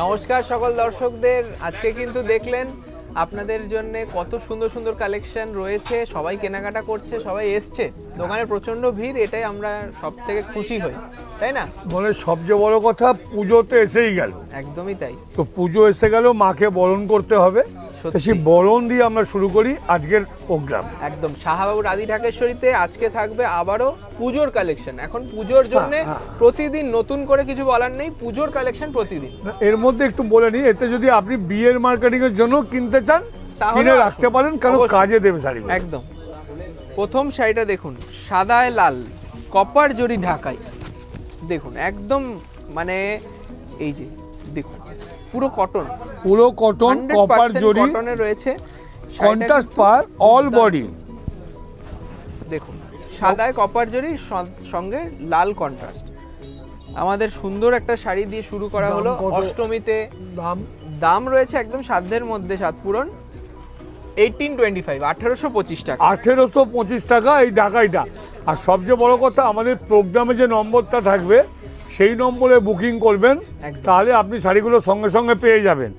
নমস্কার সকল দর্শকদের। আজকে কিন্তু দেখলেন আপনাদের জন্য কত সুন্দর সুন্দর কালেকশন রয়েছে, সবাই কেনাকাটা করছে, সবাই এসছে, দোকানে প্রচন্ড ভিড়, এটাই আমরা সব থেকে খুশি হই, তাই না? মানে সবচেয়ে বড় কথা পুজোতে এসেই গেল, একদমই তাই। তো পুজো এসে গেল, মাকে বরণ করতে হবে, সেই বরণ দিয়ে আমরা শুরু করি আজকের প্রোগ্রাম। একদম শাহবাবুর আদি ঢাকেশ্বরীতে আজকে থাকবে আবারও পুজোর কালেকশন। এখন পুজোর জন্য প্রতিদিন নতুন করে কিছু বলার নেই, পুজোর কালেকশন প্রতিদিন। এর মধ্যে একটু বলে নিই, এতে যদি আপনি বিয়ের মার্কেটিং এর জন্য কিনতে চান কিনে রাখতে পারেন, কারণ কাজে দেবে শাড়িগুলো। একদম। প্রথম শাড়িটা দেখুন, সাদায় লাল কপার জরি ঢাকাই, দেখুন একদম মানে এই যে দেখুন পুরো কটন, কপার জরি কটনে রয়েছে, কন্ট্রাস্ট পার অল বডি। দেখুন সাদায় কপার জরির সঙ্গে লাল কন্ট্রাস্ট। আমাদের সুন্দর একটা শাড়ি দিয়ে শুরু করা হলো অষ্টমীতে। দাম রয়েছে একদম সাধ্যের মধ্যে, সাত পূরণ 1825, 1825 টাকা। 1825 টাকা এই ঢাকাইটা। আর সবচেয়ে বড় কথা, আমাদের প্রোগ্রামে যে নম্বরটা থাকবে সেই নম্বরে বুকিং করবেন, তাহলে আপনি শাড়িগুলো সঙ্গে সঙ্গে পেয়ে যাবেন।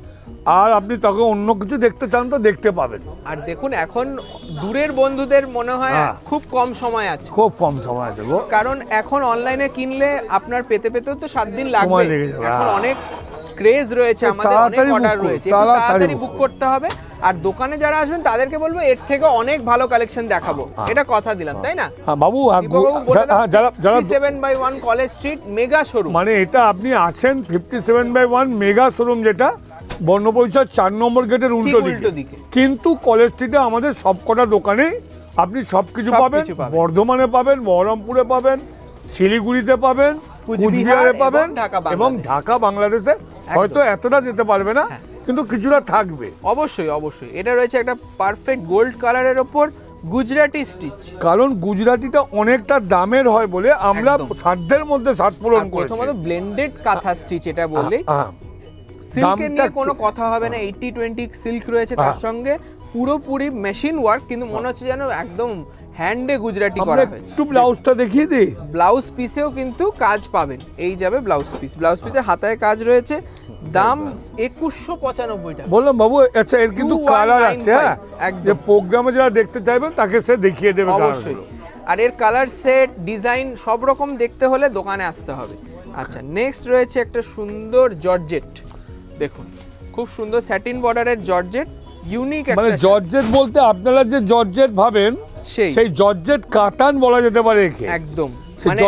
আর আপনি তাকে অন্য কিছু দেখতে চান তো দেখতে পাবেন। আর দেখুন এখন দূরের বন্ধুদের মনে হয় খুব কম সময় আছে, খুব কম সময় আছে গো, কারণ এখন অনলাইনে কিনলে আপনার পেতে তো 7 দিন লাগবে। এখন অনেক ক্রেজ রয়েছে, আমাদের অনেক অর্ডার রয়েছে, তাড়াতাড়ি বুক করতে হবে। আর দোকানে যারা আসবেন তাদেরকে বলবো এর থেকে অনেক ভালো কালেকশন দেখাবো, এটা কথা দিলাম, তাই না? হ্যাঁ বাবু, যারা 57/1 কলেজ স্ট্রিট মেগা শোরুম, মানে এটা আপনি আছেন 57/1 মেগা শোরুম, যেটা বর্ণপরিচয় 4 নম্বর গেটের উল্টো দিকে। কিন্তু কলেজ স্ট্রিটে আমাদের সবকটা দোকানেই আপনি সবকিছু পাবেন। বর্ধমানে পাবেন, বহরমপুরে পাবেন, শিলিগুড়িতে পাবেন, কুচবিহারে পাবেন, এবং ঢাকা বাংলাদেশে হয়তো এতটা যেতে পারবে না, কিন্তু কিছুটা থাকবে। অবশ্যই অবশ্যই। এটা রয়েছে একটা পারফেক্ট গোল্ড কালারের ওপর গুজরাটি স্টিচ, কারণ গুজরাটিটা অনেকটা দামের হয় বলে আমরা সাধ্যের মধ্যে সাত পূরণ করেছি। প্রথমত ব্লেন্ডেড কাঁথা স্টিচ, এটা বললেই সিল্কের নিয়ে কোনো কথা হবে না। 80-20 সিল্ক রয়েছে, তার সঙ্গে পুরোপুরি মেশিন ওয়ার্ক, কিন্তু মনে হচ্ছে যেন একদম হ্যান্ডে গুজরাটি করা হয়েছে। একটু ব্লাউজটা দেখিয়ে দিই। ব্লাউজ পিসেও কিন্তু কাজ পাবেন, এই যাবে ব্লাউজ পিস, ব্লাউজ পিসে হাতায় কাজ রয়েছে। দাম 2195 টাকা। বললাম বাবু, আচ্ছা এর কিন্তু কালার আছে, যে প্রোগ্রামে যারা দেখতে চাইবেন তাকে সে দেখিয়ে দেবে অবশ্যই। আর এর কালার সেট, ডিজাইন সব রকম দেখতে হলে দোকানে আসতে হবে। আচ্ছা, নেক্সট রয়েছে একটা সুন্দর জর্জেট, দেখুন খুব সুন্দর স্যাটিন বর্ডারের জর্জেট, ইউনিক একটা। মানে জর্জেট বলতে আপনারা যে জর্জেট ভাবেন সেই জর্জেট কাতান বলা যেতে পারে একে। একদম, মানে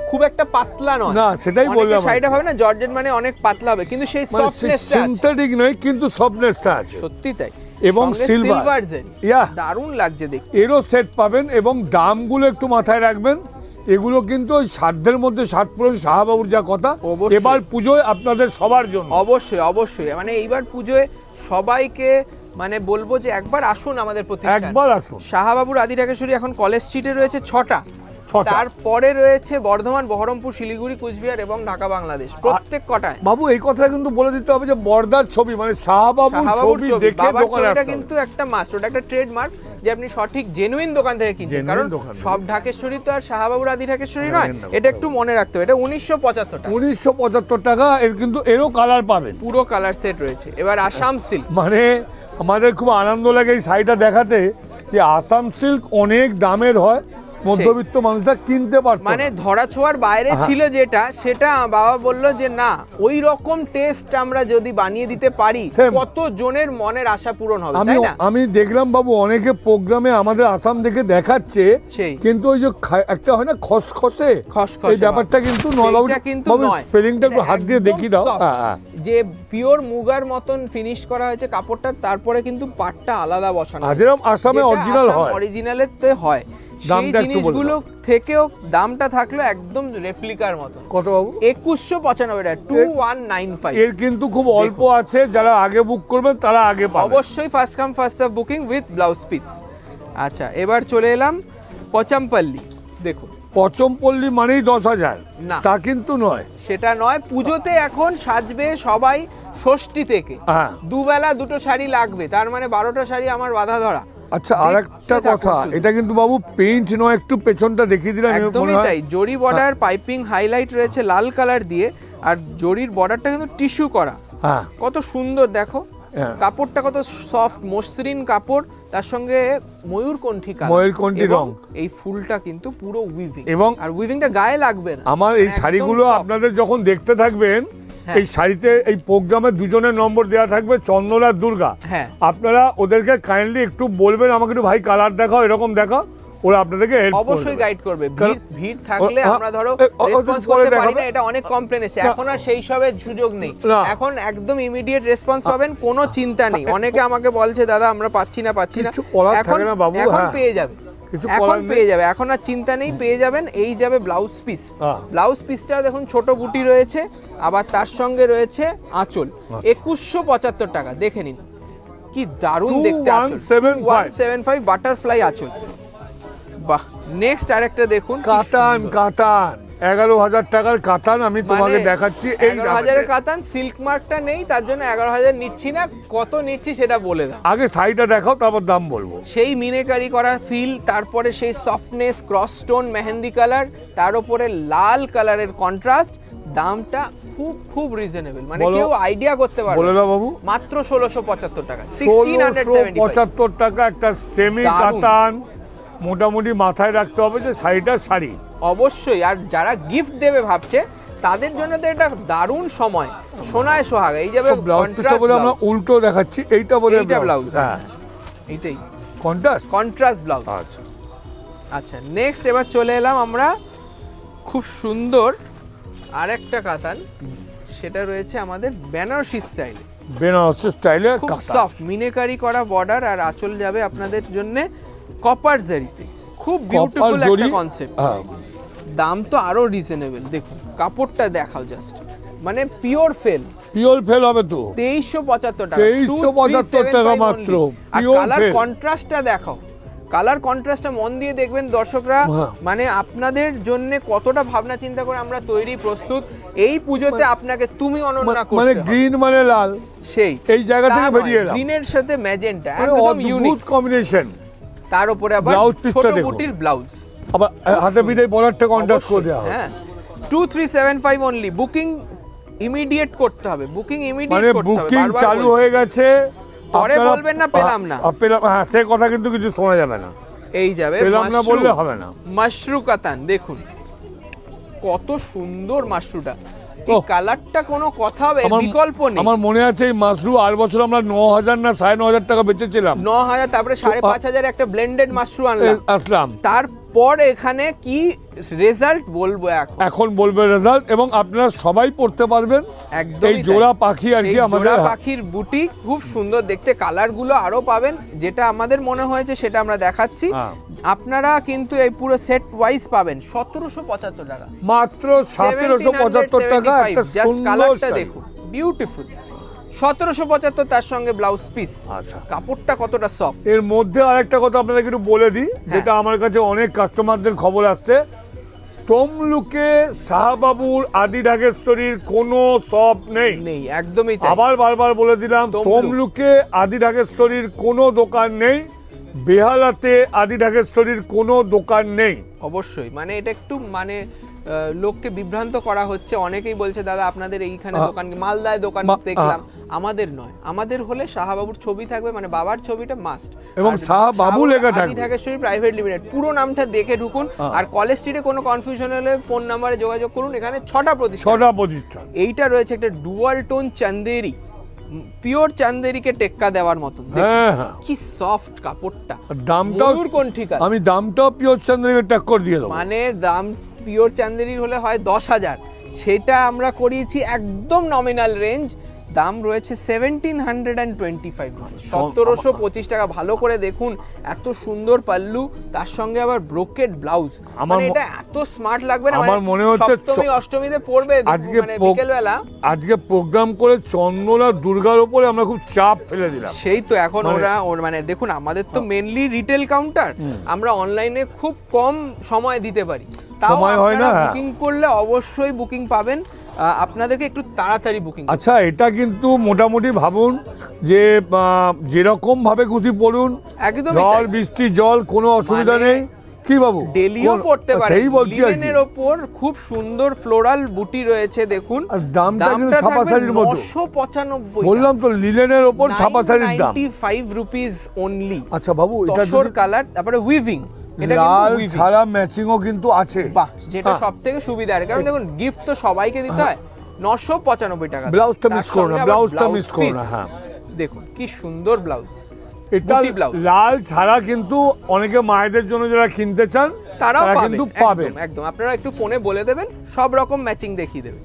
খুব একটা পাতলা নয় না, সেটাই বললাম। শাড়িটা হবে না জর্জেট মানে অনেক পাতলা হবে, কিন্তু সেই সফটনেসটা সিনথেটিক নয়, কিন্তু সফটনেসটা আছে, সত্যি তাই। এবং সিলভার জেড, দারুণ লাগছে দেখতে। এরও সেট পাবেন, এবং দামগুলো একটু মাথায় রাখবেন। এগুলো কিন্তু ওই সাধ্যের মধ্যে সাত পূরণ, শাহবাবুর যা কথা। এবার পুজোয় আপনাদের সবার জন্য অবশ্যই অবশ্যই, মানে এইবার পুজোয় সবাইকে মানে বলবো যে একবার আসুন আমাদের প্রতিষ্ঠানে, একবার আসুন। শাহবাবুর আদি ঢাকেশ্বরী এখন কলেজ স্ট্রিটে রয়েছে 6টা, তারপরে রয়েছে বর্ধমান, বহরমপুর, শিলিগুড়ি, কুচবিহার এবং ঢাকা বাংলাদেশ, প্রত্যেক কটায়। বাবু এই কথা কিন্তু বলে দিতে হবে যে বর্দার ছবি, মানে শাহবাবুর ছবি দেখে দোকানে আসতে হবে। কিন্তু একটা মাস্ট, ওটা একটা ট্রেডমার্ক, যে আপনি সঠিক জেনুইন দোকান থেকে কিনছেন, কারণ সব ঢাকেশ্বরী তো আর শাহবাবুর আদি ঢাকেশ্বরী নয়, এটা একটু মনে রাখতে হবে। এটা 1975 টাকা। 1975 টাকা। এর কিন্তু এরও কালার পাবেন, পুরো কালার সেট রয়েছে। এবার আসাম সিল্ক, মানে আমাদের খুব আনন্দ লাগে এই শাড়িটা দেখাতে, যে আসাম সিল্ক অনেক দামের হয়, মধ্যবিত্ত মানুষরা কিনতে পারত, মানে ধরা ছোঁয়ার বাইরে ছিল যেটা, সেটা বাবা বলল যে না, ওই রকম টেস্ট আমরা যদি বানিয়ে দিতে পারি, কত জনের মনের আশা পূরণ হবে, তাই না? আমি দেখলাম বাবু, অনেকে প্রোগ্রামে আমাদের আসাম দেখে দেখাচ্ছে, কিন্তু ওই যে একটা হয় না খসখসে, এই ব্যাপারটা কিন্তু নয় বাবু, কিন্তু স্পেলিংটা একটু হাত দিয়ে দেখিয়ে দাও। যে পিওর মুগার মতন ফিনিশ করা হয়েছে কাপড়টা, তারপরে কিন্তু পাটটা আলাদা বসানো, যেরকম আসামে অরিজিনাল হয়, অরিজিনালেতে হয়, সেই জিনিসগুলো থেকেও দামটা থাকলো একদম রেপ্লিকার মতো। কত বাবু? 2195 টাকা, 2195। এর কিন্তু খুব অল্প আছে, যারা আগে বুক করবেন তারা আগে পাবেন। অবশ্যই first come first serve booking with blouse piece. আচ্ছা, এবার চলে এলাম পচামপল্লী। দেখুন পচমপল্লী মানেই 10,000, না তা কিন্তু নয়, সেটা নয়। পুজোতে এখন সাজবে সবাই, ষষ্ঠী থেকে দুবেলা দুটো শাড়ি লাগবে, তার মানে 12টা শাড়ি আমার বাঁধা ধরা। আচ্ছা, আরেকটা কথা, এটা কিন্তু বাবু পেইন্ট নয়, একটু পেছনটা দেখিয়ে দিলাম। একদমই তাই, জরি বর্ডার, পাইপিং হাইলাইট রয়েছে লাল কালার দিয়ে, আর জরির বর্ডারটা কিন্তু টিস্যু করা, কত সুন্দর দেখো, কাপড়টা কত সফট মসৃণ কাপড়, তার সঙ্গে ময়ূরকণ্ঠী কালার, ময়ূরকণ্ঠী রং। এই ফুলটা কিন্তু পুরো উইভিং, এবং আর উইভিংটা গায়ে লাগবে না। আমার এই শাড়িগুলো আপনাদের যখন দেখতে থাকবেন, এই শাড়িতে এই প্রোগ্রামে দুজনের নম্বর দেওয়া থাকবে, চন্দন আর দুর্গা। আপনারা ওদেরকে কাইন্ডলি একটু বলবেন আমাকে একটু ভাই কালার দেখাও, এরকম দেখাও, ওরা আপনাদেরকে অবশ্যই গাইড করবে। ভিড় থাকলে আমরা ধরো রেসপন্স করতে পারি না, এটা অনেক কমপ্লেন এসে, এখন আর সেই সবের সুযোগ নেই, এখন একদম ইমিডিয়েট রেসপন্স পাবেন, কোনো চিন্তা নেই। অনেকে আমাকে বলছে দাদা আমরা পাচ্ছি না, এখন পেয়ে যাবে, এখন পেয়ে যাবে, এখন আর চিন্তা নেই, পেয়ে যাবেন। এই যাবে ব্লাউজ পিস, ব্লাউজ পিসটা দেখুন ছোট বুটি রয়েছে, আবার তার সঙ্গে রয়েছে আঁচল, 2175 টাকা। দেখে নিন কি দারুণ দেখতে, 2175 বাটারফ্লাই আঁচল। বাহ, নেক্সট আরেকটা দেখুন, কাতান, কাতান 11,000 টাকার কাতান আমি তোমাকে দেখাচ্ছি। 11,000 এর কাতান, সিল্ক মার্কটা নেই, তার জন্য 11,000 নিচ্ছি না, কত নিচ্ছি সেটা বলে দাও। আগে শাড়িটা দেখাও, তারপর দাম বলবো। সেই মিনেকারি করা ফিল, তারপরে সেই softness, cross stone mehendi colour, তার উপরে লাল কালারের কন্ট্রাস্ট, দামটা খুব খুব রিজনেবল, মানে কেউ আইডিয়া করতে পারবে। বলে দাও বাবু। মাত্র 1675 টাকা, 1675 টাকা একটা সেমি কাতান। মোটামুটি মাথায় রাখতে হবে যে শাড়িটা শাড়ি অবশ্যই, আর যারা গিফট দেবে ভাবছে তাদের জন্য তো এটা দারুণ সময়, সোনায় সোহাগা। এই যাবে কন্ট্রাস্ট, বলে আমরা উল্টো দেখাচ্ছি, এইটা বলে এইটা ব্লাউজ, হ্যাঁ এইটাই কন্ট্রাস্ট ব্লাউজ। আচ্ছা আচ্ছা, নেক্সট এবার চলে এলাম আমরা খুব সুন্দর আরেকটা কাতান, সেটা রয়েছে আমাদের বেনারসি স্টাইলে, বেনারসি স্টাইলে খুব সফট মিনেকারি করা বর্ডার, আর আঁচল যাবে আপনাদের জন্য কপার জারিতে, খুব বিউটিফুল একটা কনসেপ্ট। দাম তো আরো রিজনেবল, দেখুন কাপড়টা দেখাও জাস্ট, মানে পিওর ফেল হবে তো 2375 টাকা, 2375 টাকা মাত্র। আর কালার কন্ট্রাস্টটা দেখাও, কালার কন্ট্রাস্টটা মন দিয়ে দেখবেন দর্শকরা, মানে আপনাদের জন্য কতটা ভাবনা চিন্তা করে আমরা তৈরি প্রস্তুত। এই পুজোতে আপনাকে তুমি অনন্যা করতে, মানে গ্রিন মানে লাল, সেই এই জায়গা থেকে বেরিয়ে এলাম, গ্রিনের সাথে ম্যাজেন্টা, একদম ইউনিক কম্বিনেশন। তার উপরে আবার ছোট বুটির ব্লাউজ, আবার হাতে বিদায় বর্ডারটা কন্ট্রাস্ট করে দেওয়া। হ্যাঁ, 2375 অনলি। বুকিং ইমিডিয়েট করতে হবে, বুকিং ইমিডিয়েট মানে করতে হবে, বুকিং চালু হয়ে গেছে, পরে বলবেন না পেলাম না, হ্যাঁ সেই কথা কিন্তু কিছু শোনা যাবে না। এই যাবে পেলাম না বললে হবে না। মাশরু কাতান, দেখুন কত সুন্দর মাশরুটা, এই কালারটা কোনো কথা হবে, বিকল্প নেই। আমার মনে আছে এই মাশরু আর বছর আমরা 9,000 না 9,500 টাকা বেচেছিলাম, 9,000, তারপরে 5,500 একটা ব্লেন্ডেড মাশরু আসলাম। তারপর এখানে কি রেজাল্ট বলবো, এখন বলবে রেজাল্ট, এবং আপনারা সবাই পড়তে পারবেন। একদম এই জোড়া পাখি আর কি, আমাদের জোড়া পাখির বুটি খুব সুন্দর দেখতে, কালার গুলো আরো পাবেন, যেটা আমাদের মনে হয়েছে সেটা আমরা দেখাচ্ছি। আপনারা কিন্তু এই পুরো সেট ওয়াইজ পাবেন 1775 টাকা, মাত্র 1775 টাকা। একটা জাস্ট কালারটা দেখুন, বিউটিফুল, 1775, তার সঙ্গে ব্লাউজ পিস। আচ্ছা, কাপড়টা কতটা সফট। এর মধ্যে আরেকটা কথা আপনাদের একটু বলে দিই, যেটা আমার কাছে অনেক কাস্টমারদের খবর আসছে, তমলুকে শাহবাবুর আদি ঢাকেশ্বরীর কোনো শপ নেই, একদমই। আবার বারবার বলে দিলাম, তমলুকে আদি ঢাকেশ্বরীর কোনো দোকান নেই, বেহালাতে আদি ঢাকেশ্বরীর কোনো দোকান নেই। অবশ্যই, মানে এটা একটু মানে লোককে বিভ্রান্ত করা হচ্ছে, অনেকেই বলছে দাদা আপনাদের এইখানে দোকান, মালদায় দোকান দেখলাম, আমাদের নয়, আমাদের হলে শাহবাবুর ছবি থাকবে, মানে বাবার ছবিটা মাস্ট, এবং শাহবাবু লেখা থাকবে, ঢাকেশ্বরী প্রাইভেট লিমিটেড, পুরো নামটা দেখে ঢুকুন। আর কলেজ স্ট্রিটে কোনো কনফিউশন হলে ফোন নাম্বারে যোগাযোগ করুন, এখানে 6টা প্রতিষ্ঠান। এইটা রয়েছে একটা ডুয়াল টোন চান্দেরি, পিওর চান্দেরিকে টেক্কা দেওয়ার মতন, কি সফট কাপড়টা, দামটাও আমি দামটাও পিওর চান্দেরিকে টক্কর দিয়ে দেব, মানে দাম পিওর চান্দেরির হলে হয় 10,000, সেটা আমরা করিয়েছি একদম নমিনাল রেঞ্জ, দাম রয়েছে 1725, 1725 টাকা। ভালো করে দেখুন, এত সুন্দর পাল্লু, তার সঙ্গে আবার ব্রোকেড ব্লাউজ, মানে এটা এত স্মার্ট লাগবে না, আমার মনে হচ্ছে সপ্তমী অষ্টমীতে পড়বে, আজকে মানে বিকেলবেলা। আজকে প্রোগ্রাম করে চন্দন আর দুর্গার উপরে আমরা খুব চাপ ফেলে দিলাম, সেই তো এখন ওরা মানে দেখুন, আমাদের তো মেনলি রিটেল কাউন্টার, আমরা অনলাইনে খুব কম সময় দিতে পারি, তাও বুকিং করলে অবশ্যই বুকিং পাবেন, আপনাদেরকে একটু তাড়াতাড়ি বুকিং। আচ্ছা, এটা কিন্তু মোটামুটি ভাবুন যে যেরকম ভাবে খুশি পড়ুন, একদম জল বৃষ্টি জল কোনো অসুবিধা নেই, কি বাবু ডেলিও পড়তে পারে, লিনেনের উপর খুব সুন্দর ফ্লোরাল বুটি রয়েছে দেখুন। আর দামটা কিন্তু ছাপা শাড়ির মতো 995, বললাম তো লিনেনের উপর ছাপা শাড়ির দাম 95 রুপিস অনলি। আচ্ছা বাবু এটা তসর কালার, তারপরে উইভিং, এটা কিন্তু লাল উইভিং ছাড়া ম্যাচিংও কিন্তু আছে, বাহ, যেটা সবথেকে সুবিধার, কারণ দেখুন গিফট তো সবাইকে দিতে হয়। 995 টাকা, ব্লাউজটা মিস করো না, ব্লাউজটা মিস করো না। হ্যাঁ দেখুন কি সুন্দর ব্লাউজ, এটা লাল ছাড়া কিন্তু অনেকে মায়েদের জন্য যারা কিনতে চান তারা কিন্তু পাবেন। একদম আপনারা একটু ফোনে বলে দেবেন, সব রকম ম্যাচিং দেখিয়ে দেবে।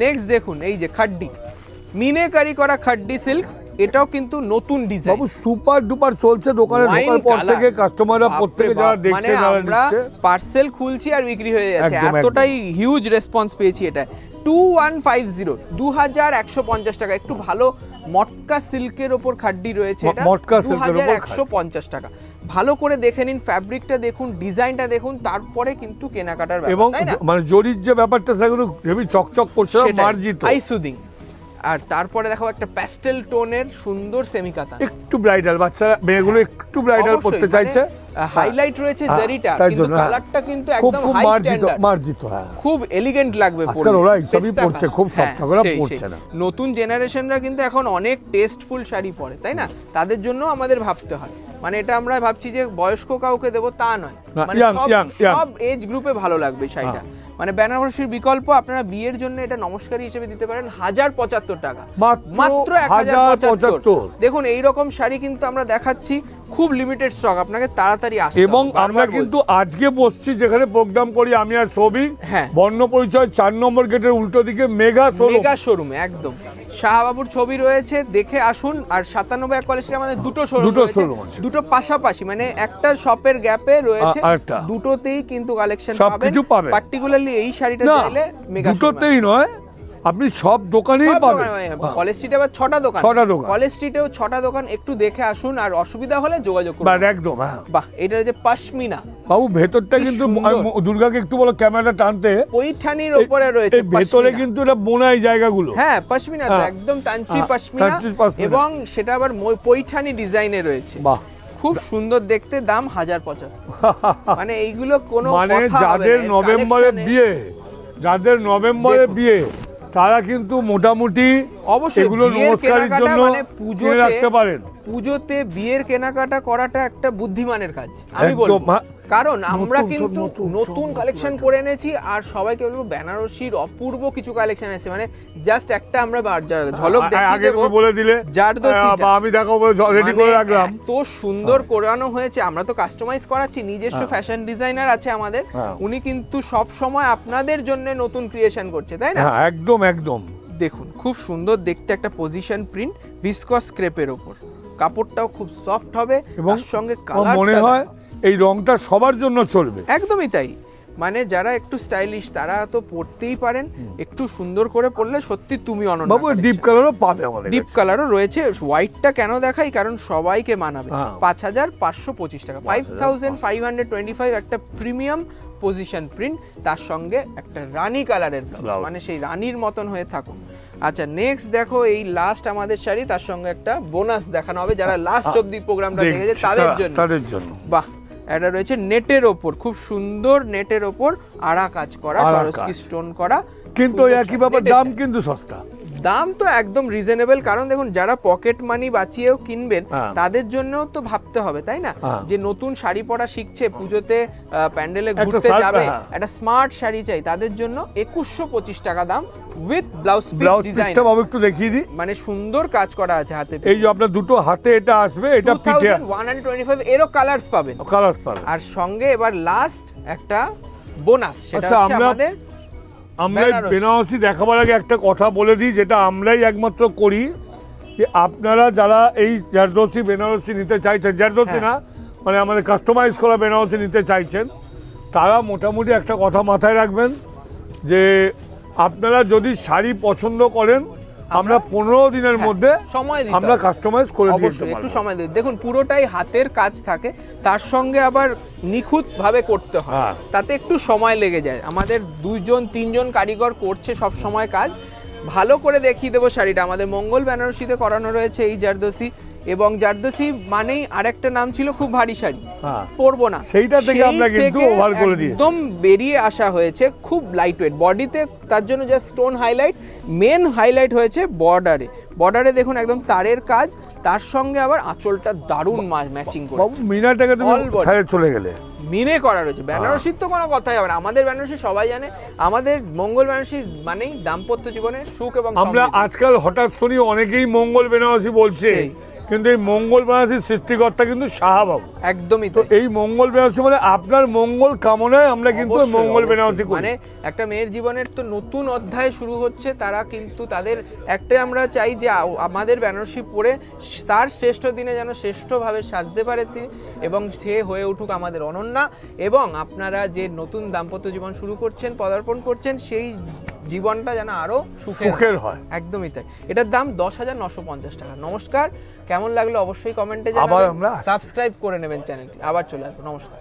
নেক্সট দেখুন এই যে খাড্ডি, মিনেকারি করা খাড্ডি সিল্ক, এটাও কিন্তু নতুন ডিজাইন বাবু সুপার ডুপার চলছে দোকানে ঢোকার পর থেকে, কাস্টমাররা প্রত্যেকে যারা দেখছে যারা নিচ্ছে পার্সেল খুলছি আর বিক্রি হয়ে যাচ্ছে, এতটাই হিউজ রেসপন্স পেয়েছি। এটা 2150, 2150 টাকা। একটু ভালো মটকা সিল্কের উপর খাড্ডি রয়েছে, এটা 2150 টাকা। ভালো করে দেখে নিন, ফ্যাব্রিকটা দেখুন, ডিজাইনটা দেখুন, তারপরে কিন্তু কেনাকাটার ব্যাপার, এবং তাই না? মানে জরির যে ব্যাপারটা সেগুলো হেভি চকচক করছে, মার্জিত, আই সুদিং। আর তারপরে দেখো একটা প্যাস্টেল টোনের সুন্দর সেমি কাতান, একটু ব্রাইডাল, বাচ্চারা মেয়েগুলো একটু ব্রাইডাল করতে চাইছে, হাইলাইট রয়েছে জারিটা, কিন্তু কালারটা কিন্তু একদম হাই স্ট্যান্ডার্ড, মার্জিত, খুব এলিগেন্ট লাগবে পরলে। আজকাল ওরা এইসবই পড়ছে, খুব চকচকরা পড়ছে না। নতুন জেনারেশনরা কিন্তু এখন অনেক টেস্টফুল শাড়ি পরে, তাই না? তাদের জন্য আমাদের ভাবতে হয়, মানে এটা আমরা ভাবছি যে বয়স্ক কাউকে দেবো তা নয়, মানে সব এজ গ্রুপে ভালো লাগবে শাড়িটা। মানে বেনারসির বিকল্প আপনারা বিয়ের জন্য এটা নমস্কারী হিসেবে দিতে পারেন 1075 টাকা, মাত্র 1075। দেখুন এই রকম শাড়ি কিন্তু আমরা দেখাচ্ছি, খুব লিমিটেড স্টক, আপনাকে তাড়াতাড়ি আসতে হবে। এবং আমরা কিন্তু আজকে বসছি যেখানে প্রোগ্রাম করি আমি আর সৌভিক, বর্ণ পরিচয় 4 নম্বর গেটের উল্টো দিকে মেগা শোরুমে, একদম শাহবাবুর ছবি রয়েছে, দেখে আসুন। আর 97 কলেজে আমাদের দুটো শোরুম আছে, দুটো পাশাপাশি, মানে একটা শপের গ্যাপে রয়েছে, দুটোতেই কিন্তু কালেকশন পাবেন। পার্টিকুলারলি এই শাড়িটা চাইলে মেগা দুটোতেই নয়, আপনি সব দোকানেই পাবেন। কলেজ স্ট্রিটে আবার 6টা দোকান, কলেজ স্ট্রিটেও 6টা দোকান, একটু দেখে আসুন। আর অসুবিধা হলে যোগাযোগ করুন, একদম। বাহ, এটা যে পশমিনা বাবু, ভেতরটা কিন্তু দুর্গাকে একটু বলো ক্যামেরাটা টানতে, পৈঠানির উপরে রয়েছে, ভেতরে কিন্তু এটা বোনাই জায়গাগুলো, হ্যাঁ পশমিনা, একদম তান্ত্রি পশমিনা, এবং সেটা আবার পৈঠানি ডিজাইনে রয়েছে, বাহ খুব সুন্দর দেখতে। দাম 1075, মানে এইগুলো কোনো মানে যাদের নভেম্বরে বিয়ে তারা কিন্তু মোটামুটি অবশ্যই এগুলো নমস্কারের জন্য পুজোতে রাখতে পারেন। পুজোতে বিয়ের কেনাকাটা করাটা একটা বুদ্ধিমানের কাজ আমি বলবো, কারণ আমরা কিন্তু নতুন কালেকশন করে এনেছি। আর সবাইকে বলবো বেনারসির অপূর্ব কিছু কালেকশন আছে, মানে জাস্ট একটা আমরা ঝলক দেখিয়ে দেব, বলে দিলে জারদোসিটা আমি দেখাবো, রেডি করে রাখলাম, তো সুন্দর করানো হয়েছে। আমরা তো কাস্টমাইজ করাচ্ছি, নিজস্ব ফ্যাশন ডিজাইনার আছে আমাদের, উনি কিন্তু সব সময় আপনাদের জন্য নতুন ক্রিয়েশন করছে, তাই না? একদম একদম। দেখুন খুব সুন্দর দেখতে একটা পজিশন প্রিন্ট, ভিসকস ক্রেপের উপর, কাপড়টাও খুব সফট হবে, এবং সঙ্গে কালার মনে হয় এই রংটা সবার জন্য চলবে, একদমই তাই। মানে যারা একটু স্টাইলিশ তারা তো পরতেই পারেন, একটু সুন্দর করে পরলে সত্যি তুমি অনন্য। বাবু ডিপ কালারও পাবে, আমাদের ডিপ কালারও রয়েছে। হোয়াইটটা কেন দেখাই, কারণ সবাইকে মানাবে। 5525 টাকা, 5525 একটা প্রিমিয়াম পজিশন প্রিন্ট, তার সঙ্গে একটা রানী কালারের ব্লাউজ, মানে সেই রানীর মতন হয়ে থাকুন। আচ্ছা নেক্সট দেখো, এই লাস্ট আমাদের শাড়ি, তার সঙ্গে একটা বোনাস দেখানো হবে যারা লাস্ট অবধি প্রোগ্রামটা দেখেছে তাদের জন্য। বাহ, এটা রয়েছে নেটের ওপর, খুব সুন্দর নেটের ওপর আড়া কাজ করা, সরস্কি স্টোন করা, কিন্তু একই ব্যাপার, দাম কিন্তু সস্তা। দাম তো একদম রিজনেবল, কারণ দেখুন যারা পকেট মানি বাঁচিয়েও কিনবেন তাদের জন্য তো ভাবতে হবে, তাই না? যে নতুন শাড়ি পরা শিখছে, পুজোতে প্যান্ডেলে ঘুরতে যাবে, একটা স্মার্ট শাড়ি চাই, তাদের জন্য 2125 টাকা দাম, উইথ ব্লাউজ পিস ডিজাইন। একটু দেখিয়ে দিই, মানে সুন্দর কাজ করা আছে হাতে, এই যে আপনার দুটো হাতে এটা আসবে, এটা পিঠে 125 এরও কালার্স পাবেন, আর সঙ্গে এবার লাস্ট একটা বোনাস, সেটা হচ্ছে আমাদের আমরা বেনারসি দেখাবার আগে একটা কথা বলে দিই, যেটা আমরাই একমাত্র করি, যে আপনারা যারা এই জারদোসি বেনারসি নিতে চাইছেন, জারদোসি না মানে আমাদের কাস্টমাইজ করা বেনারসি নিতে চাইছেন, তারা মোটামুটি একটা কথা মাথায় রাখবেন, যে আপনারা যদি শাড়ি পছন্দ করেন, আমরা 15 দিনের মধ্যে আমরা কাস্টমাইজ করে দিতে পারবো। একটু সময় দিই, দেখুন পুরোটাই হাতের কাজ থাকে, তার সঙ্গে আবার নিখুঁত ভাবে করতে হয়, তাতে একটু সময় লেগে যায়। আমাদের 2-3জন কারিগর করছে সব সময় কাজ। ভালো করে দেখিয়ে দেবো শাড়িটা, আমাদের মঙ্গল বেনারসিতে করানো রয়েছে এই জারদোসি। এবং জারদোসি মানেই আরেকটা নাম ছিল খুব ভারী শাড়ি, পরবো না, সেইটা থেকে আমরা কিন্তু ওভার করে দিয়েছি, একদম বেরিয়ে আসা হয়েছে খুব লাইট ওয়েট বডিতে। তার জন্য যা স্টোন হাইলাইট, মেন হাইলাইট হয়েছে বর্ডারে দেখুন একদম তারের কাজ, তার সঙ্গে আবার আঁচলটা দারুণ ম্যাচিং করে। মিনাটাকে তুমি ছেড়ে চলে গেলে মিনে করা রয়েছে। বেনারসির তো কোনো কথাই হবে না, আমাদের বেনারসি সবাই জানে, আমাদের মঙ্গল বেনারসি মানেই দাম্পত্য জীবনে সুখ এবং আমরা আজকাল হঠাৎ শুনি অনেকেই মঙ্গল বেনারসি বলছে, কিন্তু এই মঙ্গল বেনারসির সৃষ্টিকর্তা কিন্তু শাহবাবু। একদমই তো এই মঙ্গল বেনারসি মানে আপনার মঙ্গল কামনায় আমরা কিন্তু মঙ্গল বেনারসি করি। মানে একটা মেয়ের জীবনের তো নতুন অধ্যায় শুরু হচ্ছে, তারা কিন্তু তাদের একটাই আমরা চাই যে আমাদের বেনারসি পরে তার শ্রেষ্ঠ দিনে যেন শ্রেষ্ঠভাবে সাজতে পারে তিনি, এবং সে হয়ে উঠুক আমাদের অনন্যা। এবং আপনারা যে নতুন দাম্পত্য জীবন শুরু করছেন, পদার্পণ করছেন, সেই জীবনটা যেন আরো সুখের হয়। একদমই তাই। এটার দাম 10,950 টাকা। নমস্কার, কেমন লাগলো অবশ্যই কমেন্টে জানাবেন, সাবস্ক্রাইব করে নেবেন চ্যানেলটি। আবার চলে আসবো, নমস্কার।